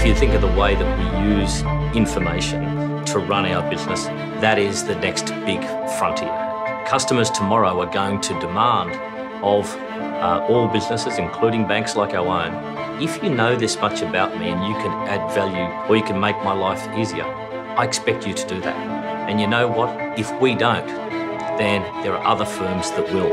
you think of the way that we use information to run our business, that is the next big frontier. Customers tomorrow are going to demand of all businesses, including banks like our own, if you know this much about me and you can add value or you can make my life easier, I expect you to do that. And you know what? If we don't, then there are other firms that will.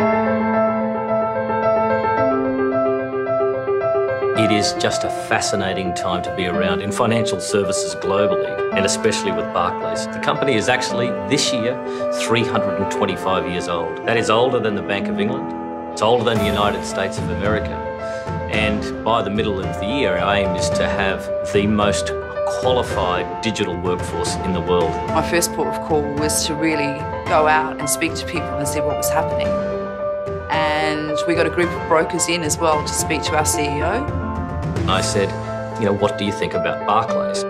It is just a fascinating time to be around in financial services globally, and especially with Barclays. The company is actually, this year, 325 years old. That is older than the Bank of England. It's older than the United States of America. And by the middle of the year, our aim is to have the most qualified digital workforce in the world. My first port of call was to really go out and speak to people and see what was happening. And we got a group of brokers in as well to speak to our CEO. I said, what do you think about Barclays?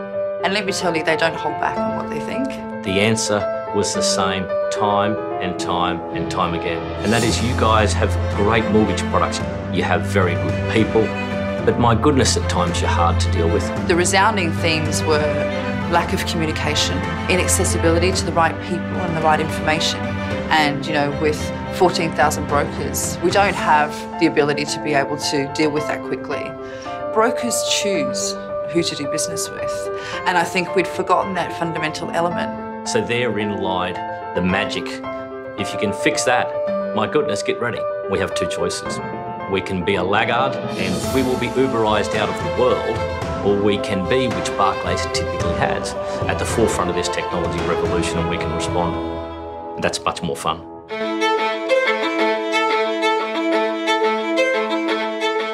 And let me tell you, they don't hold back on what they think. The answer was the same time and time and time again. And that is, you guys have great mortgage products. You have very good people, but my goodness, at times you're hard to deal with. The resounding themes were lack of communication, inaccessibility to the right people and the right information. And, with 14,000 brokers, we don't have the ability to be able to deal with that quickly. Brokers choose who to do business with. And I think we'd forgotten that fundamental element. So therein lied the magic. If you can fix that, my goodness, get ready. We have two choices. We can be a laggard and we will be Uberized out of the world, or we can be, which Barclays typically has, at the forefront of this technology revolution, and we can respond. That's much more fun.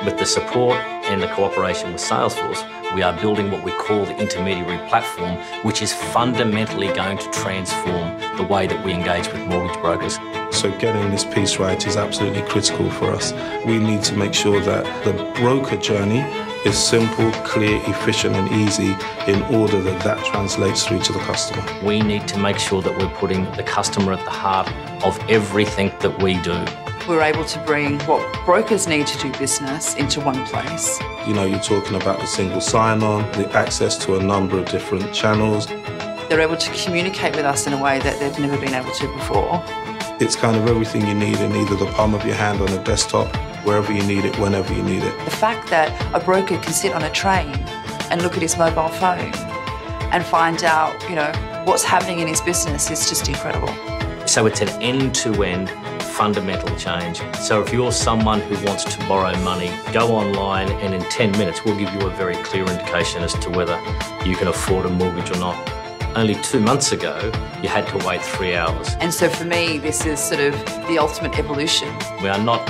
With the support and the cooperation with Salesforce, we are building what we call the intermediary platform, which is fundamentally going to transform the way that we engage with mortgage brokers. So getting this piece right is absolutely critical for us. We need to make sure that the broker journey is simple, clear, efficient and easy in order that that translates through to the customer. We need to make sure that we're putting the customer at the heart of everything that we do. We're able to bring what brokers need to do business into one place. You're talking about the single sign-on, the access to a number of different channels. They're able to communicate with us in a way that they've never been able to before. It's kind of everything you need in either the palm of your hand on a desktop, wherever you need it, whenever you need it. The fact that a broker can sit on a train and look at his mobile phone and find out, what's happening in his business is just incredible. So it's an end-to-end fundamental change. So if you're someone who wants to borrow money, go online and in 10 minutes we'll give you a very clear indication as to whether you can afford a mortgage or not. Only 2 months ago, you had to wait 3 hours. And so for me, this is sort of the ultimate evolution. We are not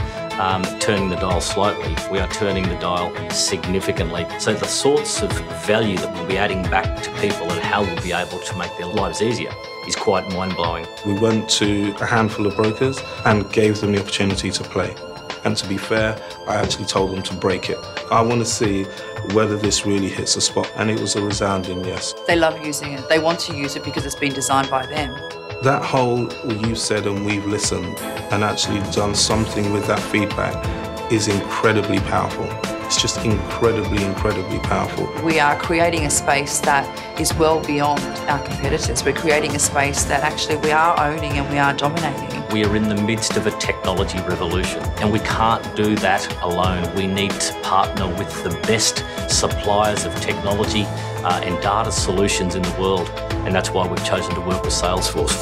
turning the dial slightly, we are turning the dial significantly. So the sorts of value that we'll be adding back to people and how we'll be able to make their lives easier is quite mind-blowing. We went to a handful of brokers and gave them the opportunity to play. And to be fair, I actually told them to break it. I want to see whether this really hits a spot, and it was a resounding yes. They love using it. They want to use it because it's been designed by them. That whole you said and we've listened and actually done something with that feedback is incredibly powerful. It's just incredibly, incredibly powerful. We are creating a space that is well beyond our competitors. We're creating a space that actually we are owning and we are dominating. We are in the midst of a technology revolution, and we can't do that alone. We need to partner with the best suppliers of technology and data solutions in the world, and that's why we've chosen to work with Salesforce.